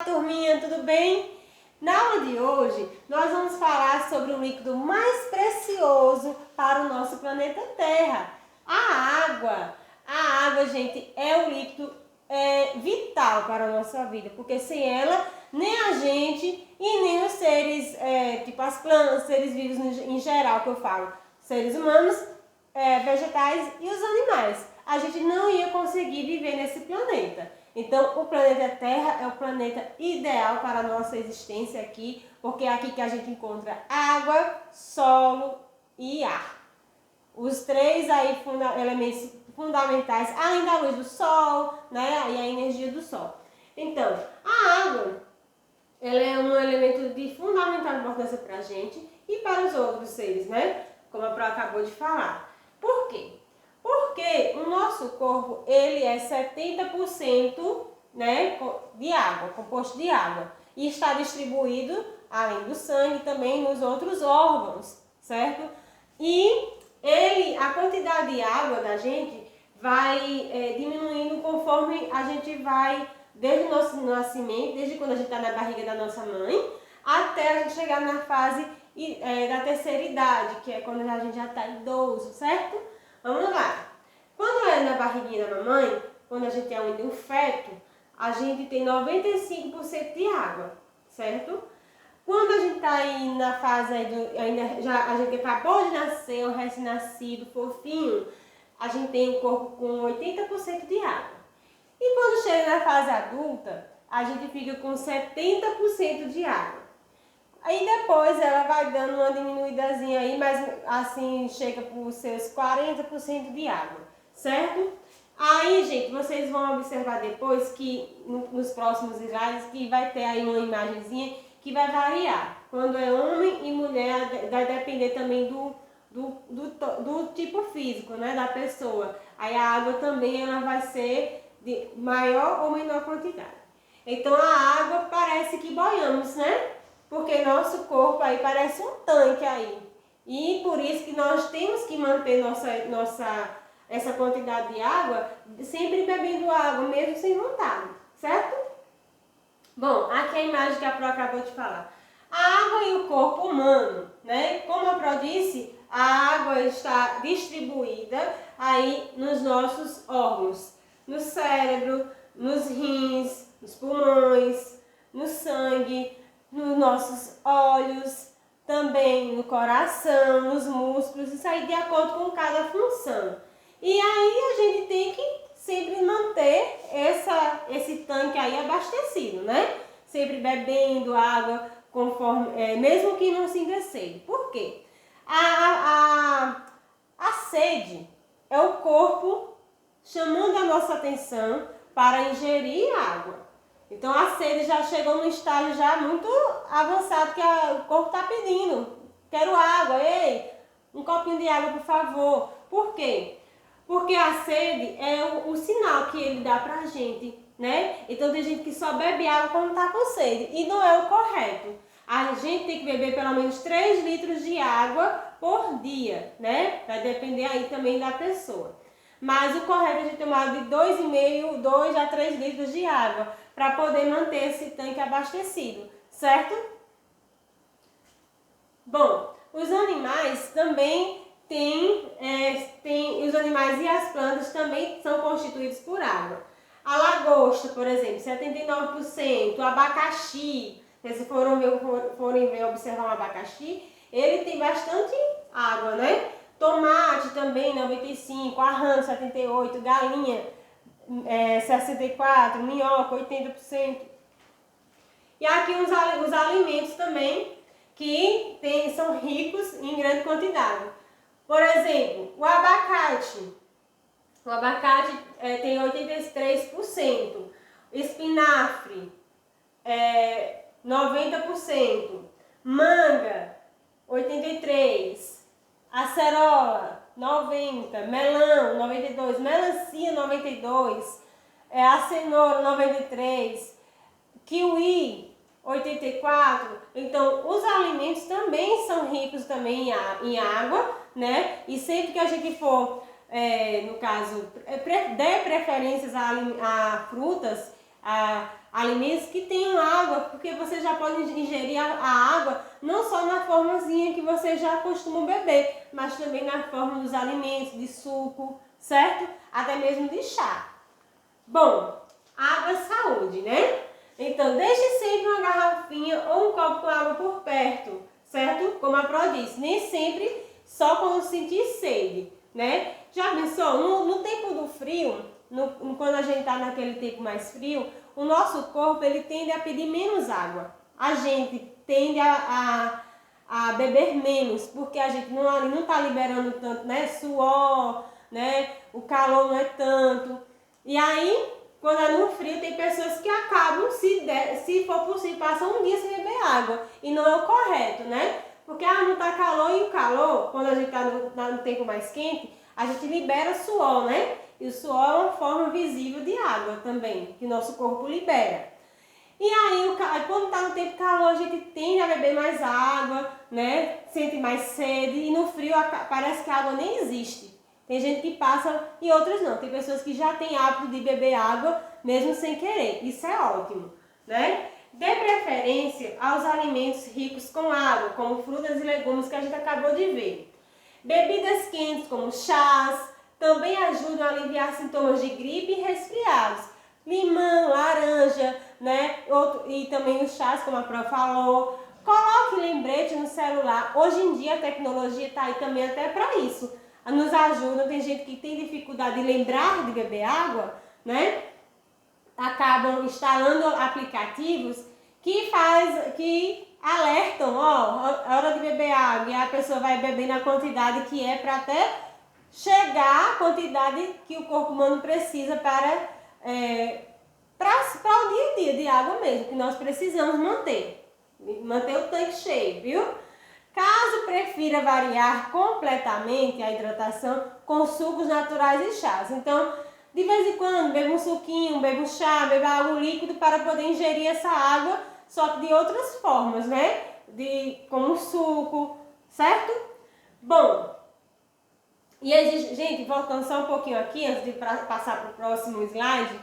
turminha, tudo bem? Na aula de hoje, nós vamos falar sobre o líquido mais precioso para o nosso planeta Terra, a água. A água, gente, é o líquido vital para a nossa vida, porque sem ela, nem a gente e nem os seres, tipo as plantas, seres vivos em geral, que eu falo, seres humanos, vegetais e os animais, a gente não ia conseguir viver nesse planeta. Então, o planeta Terra é o planeta ideal para a nossa existência aqui, porque é aqui que a gente encontra água, solo e ar. Os três aí elementos fundamentais, além da luz do sol, né, e a energia do sol. Então, a água, ela é um elemento de fundamental importância para a gente e para os outros seres, né, como a Pro acabou de falar. Por quê? Porque o nosso corpo, ele é 70%, né, de água, composto de água. E está distribuído, além do sangue, também nos outros órgãos, certo? E a quantidade de água da gente vai diminuindo conforme a gente vai, desde o nosso nascimento, desde quando a gente está na barriga da nossa mãe, até a gente chegar na fase da terceira idade, que é quando a gente já está idoso, certo? Vamos lá. Quando é na barriguinha da mamãe, quando a gente é um feto, a gente tem 95% de água, certo? Quando a gente está aí na fase a gente acabou de nascer, um recém-nascido, fofinho, a gente tem um corpo com 80% de água. E quando chega na fase adulta, a gente fica com 70% de água. Aí depois ela vai dando uma diminuidazinha aí, mas assim chega para os seus 40% de água, certo? Aí, gente, vocês vão observar depois que nos próximos slides que vai ter aí uma imagenzinha que vai variar. Quando é homem e mulher, vai depender também do tipo físico, né, da pessoa. Aí a água também ela vai ser de maior ou menor quantidade. Então a água parece que boiamos, né? Porque nosso corpo aí parece um tanque aí. E por isso que nós temos que manter essa quantidade de água, sempre bebendo água, mesmo sem vontade, certo? Bom, aqui é a imagem que a Pro acabou de falar. A água e o corpo humano, né? Como a Pro disse, a água está distribuída aí nos nossos órgãos. No cérebro, nos rins, nos pulmões, no sangue, nos nossos olhos, também no coração, nos músculos, isso aí de acordo com cada função. E aí a gente tem que sempre manter esse tanque aí abastecido, né? Sempre bebendo água, conforme, mesmo que não sinta sede. Por quê? A sede é o corpo chamando a nossa atenção para ingerir água. Então a sede já chegou num estágio já muito avançado que o corpo está pedindo. Quero água, ei, um copinho de água por favor. Por quê? Porque a sede é o sinal que ele dá pra gente, né? Então tem gente que só bebe água quando tá com sede e não é o correto. A gente tem que beber pelo menos 3 litros de água por dia, né? Vai depender aí também da pessoa. Mas o correto é a gente tomar de 2 a 3 litros de água para poder manter esse tanque abastecido, certo? Bom, os animais também os animais e as plantas também são constituídos por água. A lagosta, por exemplo, 79%, o abacaxi, se vocês forem ver, observar um abacaxi, ele tem bastante água, né? Tomate também, 95%, arranjo, 78%, galinha, 64%, minhoca, 80%. E aqui os alimentos também que são ricos em grande quantidade. Por exemplo, o abacate. O abacate tem 83%. Espinafre, 90%. Manga, 83%. Acerola, 90%. Melão, 92%. Melancia, 92%. A cenoura, 93%. Kiwi, 84%. Então, os alimentos também são ricos também em água, né? E sempre que a gente for, no caso, der preferências a frutas, a alimentos que tenham água porque você já pode ingerir a água não só na formazinha que você já costuma beber, mas também na forma dos alimentos, de suco, certo? Até mesmo de chá. Bom, água é saúde, né? Então, deixe sempre uma garrafinha ou um copo com água por perto, certo? Como a Pro disse, nem sempre só quando sentir sede, né? Já pensou? No tempo do frio, quando a gente está naquele tempo mais frio, o nosso corpo ele tende a pedir menos água. A gente tende a beber menos, porque a gente não está liberando tanto, né? Suor, né? O calor não é tanto. E aí, quando é no frio, tem pessoas que acabam, se for possível, passam um dia sem beber água. E não é o correto, né? Porque não tá calor, e o calor, quando a gente tá no tempo mais quente, a gente libera suor, né? E o suor é uma forma visível de água também, que o nosso corpo libera. E aí, quando tá no tempo calor, a gente tende a beber mais água, né? Sente mais sede, e no frio parece que a água nem existe. Tem gente que passa e outras não. Tem pessoas que já têm hábito de beber água mesmo sem querer. Isso é ótimo, né? Dê preferência aos alimentos ricos com água, como frutas e legumes que a gente acabou de ver. Bebidas quentes como chás também ajudam a aliviar sintomas de gripe e resfriados. Limão, laranja, né? E também os chás, como a Pro falou. Coloque lembrete no celular. Hoje em dia a tecnologia está aí também até para isso. Nos ajuda, tem gente que tem dificuldade de lembrar de beber água, né? Acabam instalando aplicativos que alertam, é hora de beber água, e a pessoa vai beber na quantidade que é para até chegar à quantidade que o corpo humano precisa para o dia a dia de água mesmo, que nós precisamos manter o tanque cheio, viu? Caso prefira variar completamente a hidratação com sucos naturais e chás. Então, de vez em quando, beba um suquinho, beba um chá, beba algo líquido para poder ingerir essa água, só que de outras formas, né? Como suco, certo? Bom, e aí, gente, voltando só um pouquinho aqui, antes de passar para o próximo slide,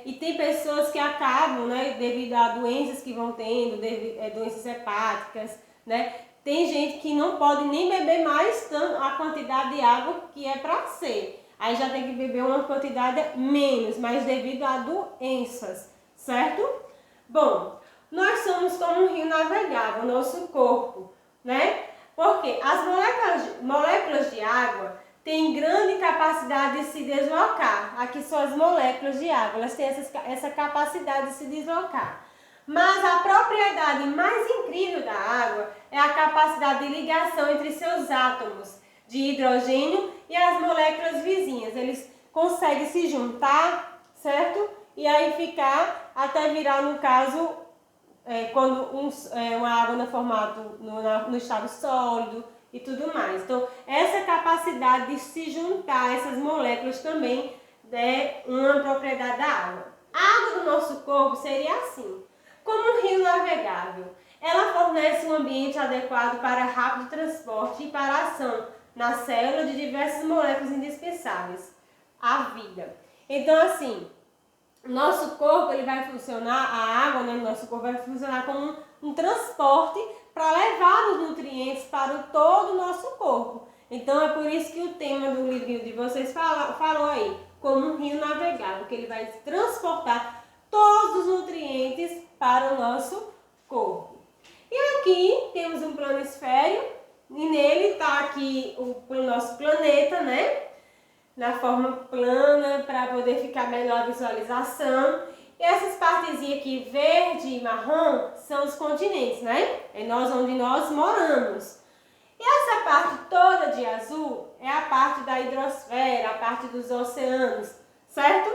e tem pessoas que acabam, né, devido a doenças que vão tendo, doenças hepáticas, né? Tem gente que não pode nem beber mais a quantidade de água que é para ser. Aí já tem que beber uma quantidade menos, mas devido a doenças, certo? Bom, nós somos como um rio navegável, nosso corpo, né? Porque as moléculas de água têm grande capacidade de se deslocar. Aqui são as moléculas de água, elas têm essa capacidade de se deslocar. Mas a propriedade mais incrível da água é a capacidade de ligação entre seus átomos de hidrogênio e as moléculas vizinhas. Eles conseguem se juntar, certo? E aí ficar até virar, no caso, quando uma água no formato, no estado sólido e tudo mais. Então, essa capacidade de se juntar essas moléculas também é uma propriedade da água. A água do nosso corpo seria assim, como um rio navegável. Ela fornece um ambiente adequado para rápido transporte e para a ação na célula de diversas moléculas indispensáveis à vida. Então, assim, nosso corpo ele vai funcionar, a água no nosso corpo vai funcionar como um transporte para levar os nutrientes para todo o nosso corpo. Então, é por isso que o tema do livrinho de vocês falou aí, como um rio navegável, que ele vai transportar todos os nutrientes para o nosso corpo. E aqui temos um planisfério, e nele está aqui o nosso planeta, né? Na forma plana, para poder ficar melhor a visualização. E essas partezinhas aqui, verde e marrom, são os continentes, né? É onde nós moramos. E essa parte toda de azul é a parte da hidrosfera, a parte dos oceanos, certo?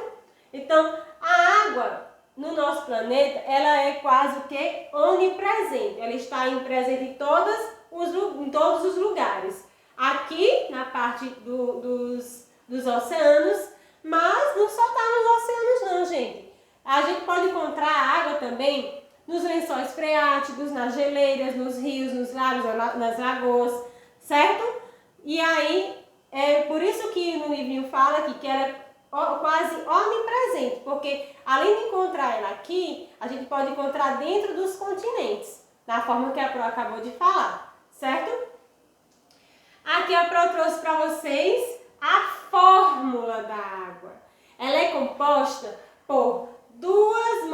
Então, a água no nosso planeta, ela é quase o que? Onipresente. Ela está presente em todos os lugares. Aqui, na parte dos oceanos, mas não só está nos oceanos não, gente. A gente pode encontrar água também nos lençóis freáticos, nas geleiras, nos rios, nos lagos, nas lagoas, certo? E aí, é por isso que no livrinho fala aqui que ela quase onipresente, porque além de encontrar ela aqui, a gente pode encontrar dentro dos continentes, da forma que a Pro acabou de falar, certo? Aqui a Pro trouxe para vocês a fórmula da água. Ela é composta por dois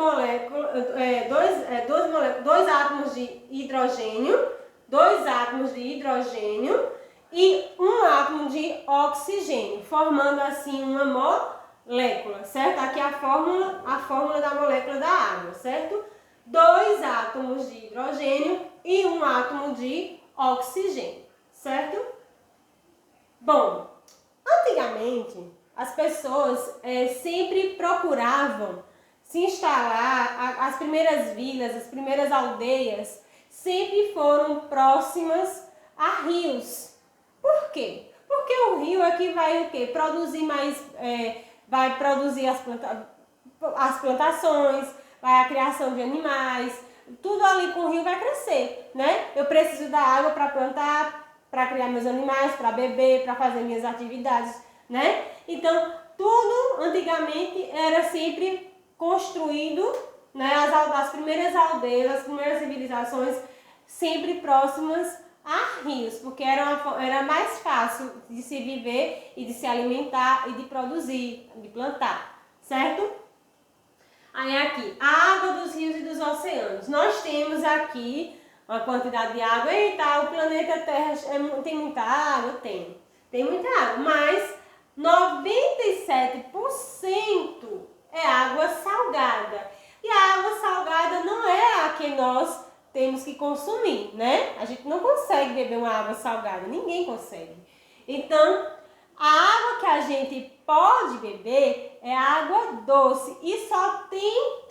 átomos de hidrogênio, e um átomo de oxigênio, formando assim uma molécula, certo? Aqui a fórmula da molécula da água, certo? 2 átomos de hidrogênio e um átomo de oxigênio, certo? Bom, antigamente as pessoas sempre procuravam se instalar, as primeiras vilas, as primeiras aldeias sempre foram próximas a rios. Por quê? Porque o rio é que vai o quê? Produzir mais, vai produzir as plantações, vai a criação de animais, tudo ali com o rio vai crescer, né? Eu preciso da água para plantar, para criar meus animais, para beber, para fazer minhas atividades, né? Então, tudo antigamente era sempre construído, né? As primeiras aldeias, as primeiras civilizações sempre próximas a rios, porque era mais fácil de se viver e de se alimentar e de produzir, de plantar, certo? Aí aqui, a água dos rios e dos oceanos. Nós temos aqui uma quantidade de água. Eita, o planeta Terra tem muita água? Tem muita água, mas 97% é água salgada. E a água salgada não é a que nós temos que consumir, né? A gente não consegue beber uma água salgada, ninguém consegue. Então, a água que a gente pode beber é água doce e só tem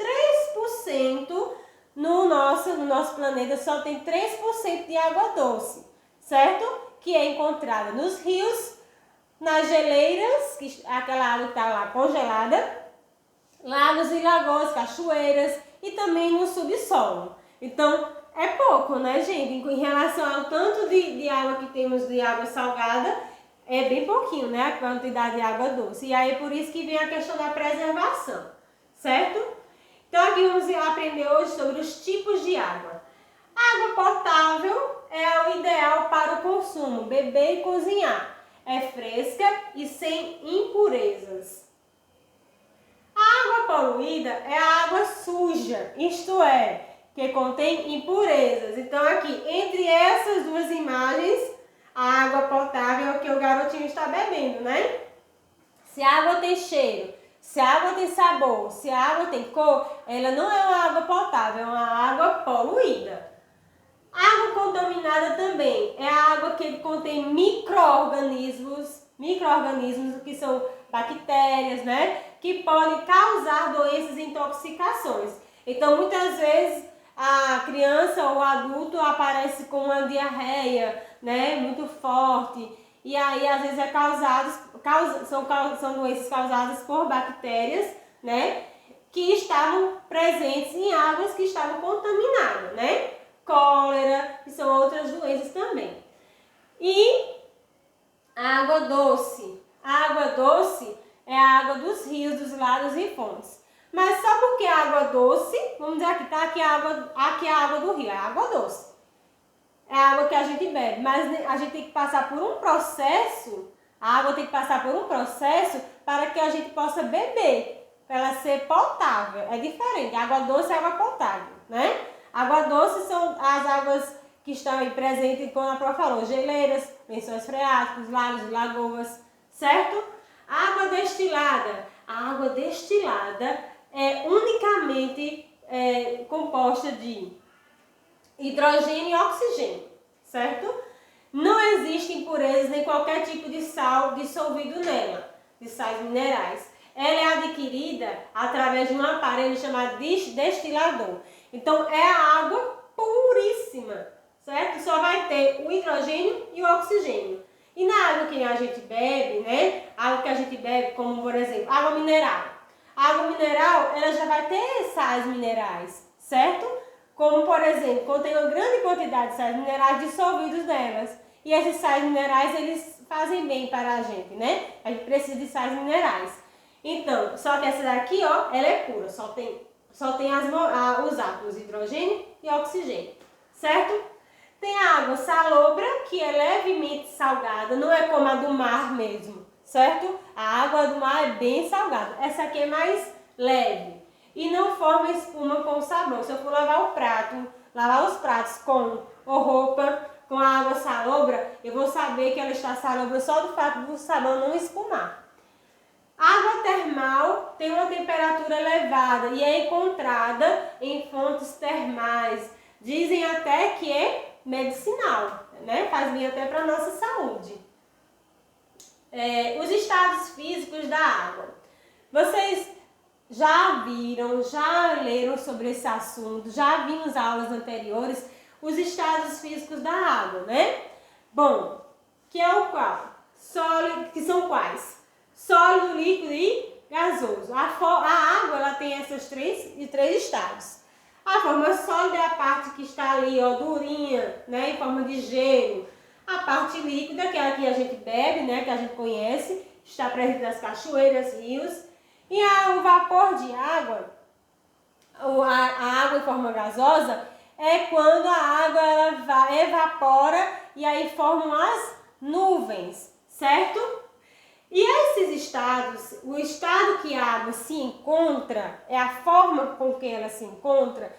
3% no nosso planeta, só tem 3% de água doce, certo? Que é encontrada nos rios, nas geleiras, que aquela água está lá congelada, lagos e lagoas, cachoeiras e também no subsolo. Então, é pouco, né, gente? Em relação ao tanto de água que temos de água salgada, é bem pouquinho, né, a quantidade de água doce. E aí é por isso que vem a questão da preservação, certo? Então, aqui vamos aprender hoje sobre os tipos de água. A água potável é o ideal para o consumo, beber e cozinhar. É fresca e sem impurezas. A água poluída é a água suja, isto é, que contém impurezas. Então, aqui, entre essas duas imagens, a água potável é o que o garotinho está bebendo, né? Se a água tem cheiro, se a água tem sabor, se a água tem cor, ela não é uma água potável, é uma água poluída. Água contaminada também é a água que contém micro-organismos, que são bactérias, né? Que podem causar doenças e intoxicações. Então, muitas vezes, a criança ou o adulto aparece com uma diarreia, né, muito forte, e aí às vezes são doenças causadas por bactérias, né, que estavam presentes em águas que estavam contaminadas, né, cólera, que são outras doenças também. E a água doce. A água doce é a água dos rios, dos lagos e fontes. Mas só porque a água doce, vamos dizer aqui, tá? Aqui é a água do rio, é a água doce. É a água que a gente bebe, mas a gente tem que passar por um processo, a água tem que passar por um processo para que a gente possa beber, para ela ser potável. É diferente, água doce é água potável, né? Água doce são as águas que estão aí presentes, como a Pró falou, geleiras, lençóis freáticos, lagos, lagoas, certo? Água destilada. A água destilada é unicamente composta de hidrogênio e oxigênio, certo? Não existe impurezas nem qualquer tipo de sal dissolvido nela, de sais minerais. Ela é adquirida através de um aparelho chamado destilador. Então, é a água puríssima, certo? Só vai ter o hidrogênio e o oxigênio. E na água que a gente bebe, né? Água que a gente bebe, como por exemplo, água mineral. A água mineral, ela já vai ter sais minerais, certo? Como por exemplo, contém uma grande quantidade de sais minerais dissolvidos nelas. E esses sais minerais, eles fazem bem para a gente, né? A gente precisa de sais minerais. Então, só que essa daqui, ó, ela é pura, só tem os átomos hidrogênio e oxigênio, certo? Tem a água salobra, que é levemente salgada, não é como a do mar mesmo, certo? A água do mar é bem salgada. Essa aqui é mais leve e não forma espuma com sabão. Se eu for lavar os pratos com roupa com a água salobra, eu vou saber que ela está salobra só do fato do sabão não espumar. A água termal tem uma temperatura elevada e é encontrada em fontes termais. Dizem até que é medicinal, né? Faz bem até para a nossa saúde. Os estados físicos da água. Vocês já viram, já leram sobre esse assunto, já vimos aulas anteriores, os estados físicos da água, né? Bom, que é o qual? Sólido, que são quais? Sólido, líquido e gasoso. A água ela tem esses três estados. A forma sólida é a parte que está ali, ó, durinha, né, em forma de gelo. A parte líquida, que é a que a gente bebe, né, que a gente conhece, está presente nas cachoeiras, rios. E o vapor de água, a água em forma gasosa, é quando a água ela evapora e aí formam as nuvens, certo? E esses estados, o estado que a água se encontra, é a forma com que ela se encontra,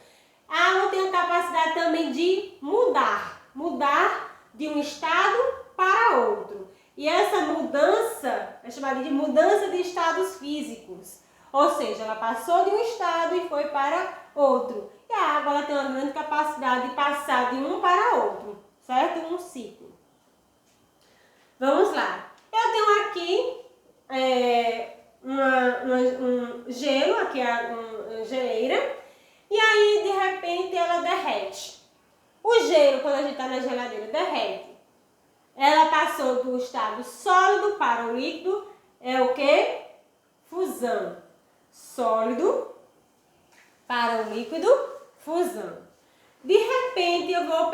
a água tem a capacidade também de mudar de um estado para outro. E essa mudança é chamada de mudança de estados físicos. Ou seja, ela passou de um estado e foi para outro. E a água ela tem uma grande capacidade de passar de um para outro, certo? Um ciclo. Vamos lá. Eu tenho aqui um gelo, aqui é uma geleira, e aí de repente ela derrete. O gelo, quando a gente está na geladeira, derrete. Ela passou do estado sólido para o líquido, é o que? Fusão. Sólido para o líquido, fusão. De repente eu vou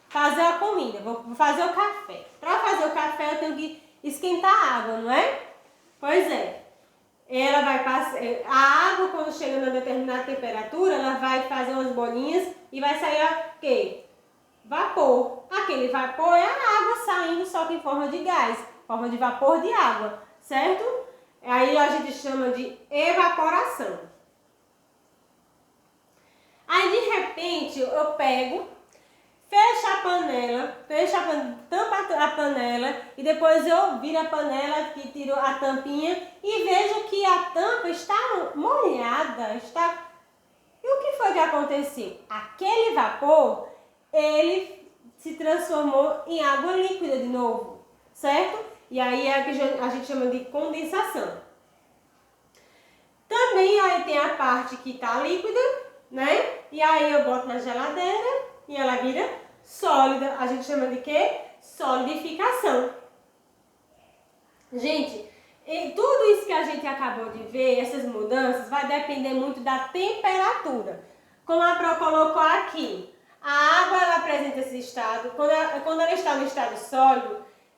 fazer a comida, vou fazer o café. Para fazer o café eu tenho que esquentar a água, não é? Pois é. Ela vai passar, a água quando chega a uma determinada temperatura, ela vai fazer umas bolinhas e vai sair o quê? Vapor. Aquele vapor é a água saindo só que em forma de gás, forma de vapor de água, certo? Aí a gente chama de evaporação. Aí de repente eu pego, fecho a panela, tampo a panela e depois eu viro a panela, que tiro a tampinha e vejo que a tampa está molhada, E o que foi que aconteceu? Aquele vapor, ele se transformou em água líquida de novo, certo? E aí é que a gente chama de condensação. Também aí tem a parte que está líquida, né? E aí eu boto na geladeira e ela vira sólida. A gente chama de quê? Solidificação. Gente, tudo isso que a gente acabou de ver, essas mudanças, vai depender muito da temperatura. Como a Pro colocou aqui, a água ela apresenta esse estado, quando ela está no estado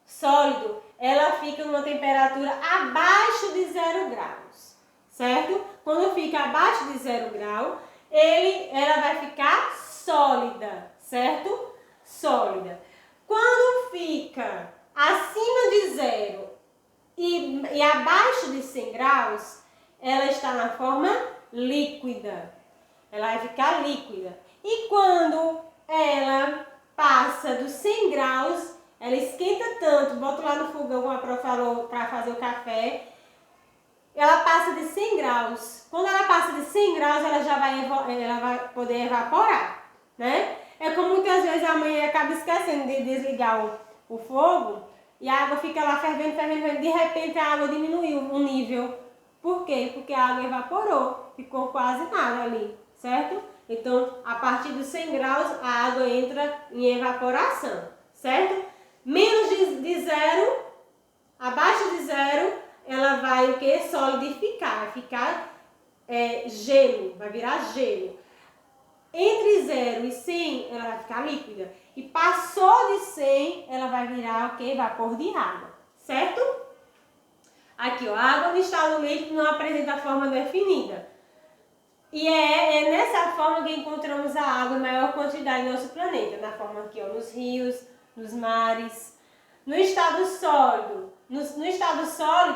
sólido, ela fica numa temperatura abaixo de 0 graus, certo? Quando fica abaixo de 0 grau, ela vai ficar sólida, certo? Sólida. Quando fica acima de 0 e abaixo de 100 graus, ela está na forma líquida. Ela vai ficar líquida. E quando ela passa dos 100 graus, ela esquenta tanto, bota lá no fogão, como a Pro falou, para fazer o café, ela passa de 100 graus. Quando ela passa de 100 graus, ela vai poder evaporar, né? É como muitas vezes a mãe acaba esquecendo de desligar o fogo e a água fica lá fervendo, de repente a água diminuiu o nível. Por quê? Porque a água evaporou, ficou quase nada ali, certo? Então, a partir dos 100 graus, a água entra em evaporação, certo? Menos de 0, abaixo de 0, ela vai o que? Solidificar, vai ficar gelo, vai virar gelo. Entre 0 e 100, ela vai ficar líquida. E passou de 100, ela vai virar o que? Vapor de água, certo? Aqui, ó, a água no estado líquido não apresenta forma definida. E é nessa forma que encontramos a água em maior quantidade no nosso planeta. Na forma aqui, ó, nos rios, nos mares. No estado sólido,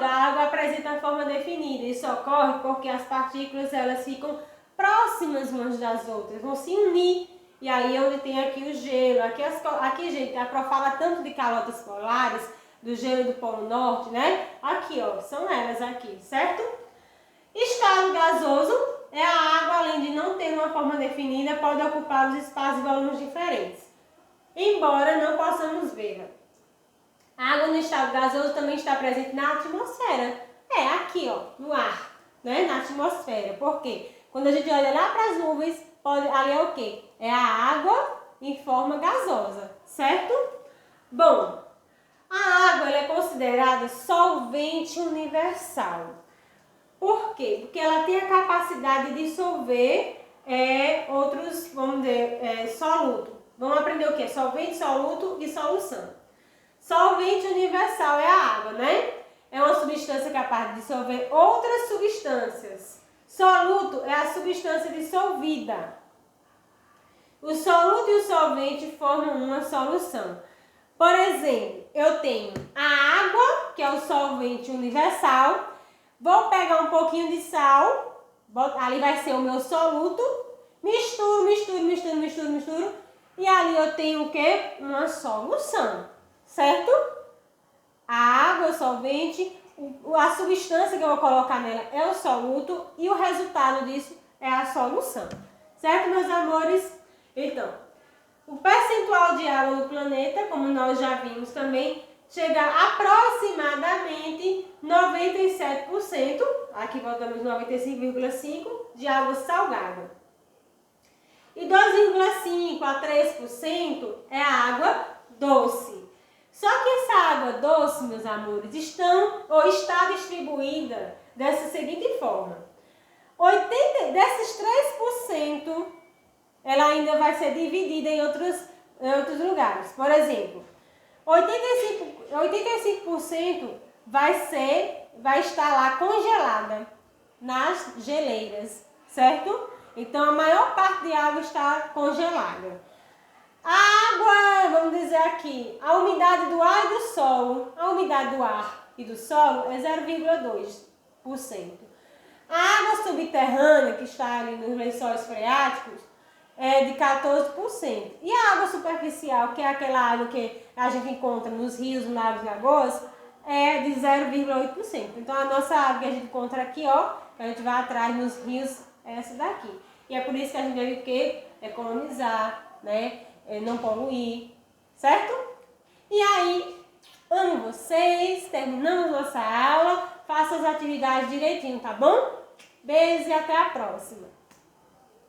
a água apresenta forma definida. Isso ocorre porque as partículas elas ficam próximas umas das outras, vão se unir. E aí onde tem aqui o gelo, aqui gente, a Pro fala tanto de calotas polares, do gelo do Polo Norte, né? Aqui, ó, são elas aqui, certo? Estado gasoso é a água, além de não ter uma forma definida, pode ocupar os espaços e volumes diferentes, embora não possamos vê-la. A água no estado gasoso também está presente na atmosfera. É, aqui, ó, no ar, né? Na atmosfera. Por quê? Quando a gente olha lá para as nuvens, ali é o quê? É a água em forma gasosa, certo? Bom, a água ela é considerada solvente universal. Por quê? Porque ela tem a capacidade de dissolver outros, vamos dizer, soluto. Vamos aprender o quê? Solvente, soluto e solução. Solvente universal é a água, né? É uma substância capaz de dissolver outras substâncias. Soluto é a substância dissolvida. O soluto e o solvente formam uma solução. Por exemplo, eu tenho a água, que é o solvente universal. Vou pegar um pouquinho de sal, ali vai ser o meu soluto. Misturo. E ali eu tenho o quê? Uma solução, certo? A água, o solvente, a substância que eu vou colocar nela é o soluto e o resultado disso é a solução. Certo, meus amores? Então, o percentual de água no planeta, como nós já vimos também, chega a aproximadamente 97%, aqui voltamos 95,5% de água salgada. E 2,5% a 3% é a água doce. Só que essa água doce, meus amores, está distribuída dessa seguinte forma. Desses 3%, ela ainda vai ser dividida em outros lugares. Por exemplo, 85% vai estar lá congelada nas geleiras, certo? Então, a maior parte de água está congelada. A água, vamos dizer aqui, a umidade do ar e do solo, a umidade do ar e do solo é 0,2%. A água subterrânea, que está ali nos lençóis freáticos, é de 14%. E a água superficial, que é aquela água que a gente encontra nos rios, lagos e lagoas, é de 0,8%. Então, a nossa água que a gente encontra aqui, ó, que a gente vai atrás nos rios, é essa daqui. E é por isso que a gente deve economizar, né? Não poluir, certo? E aí, amo vocês, terminamos nossa aula, faça as atividades direitinho, tá bom? Beijos e até a próxima!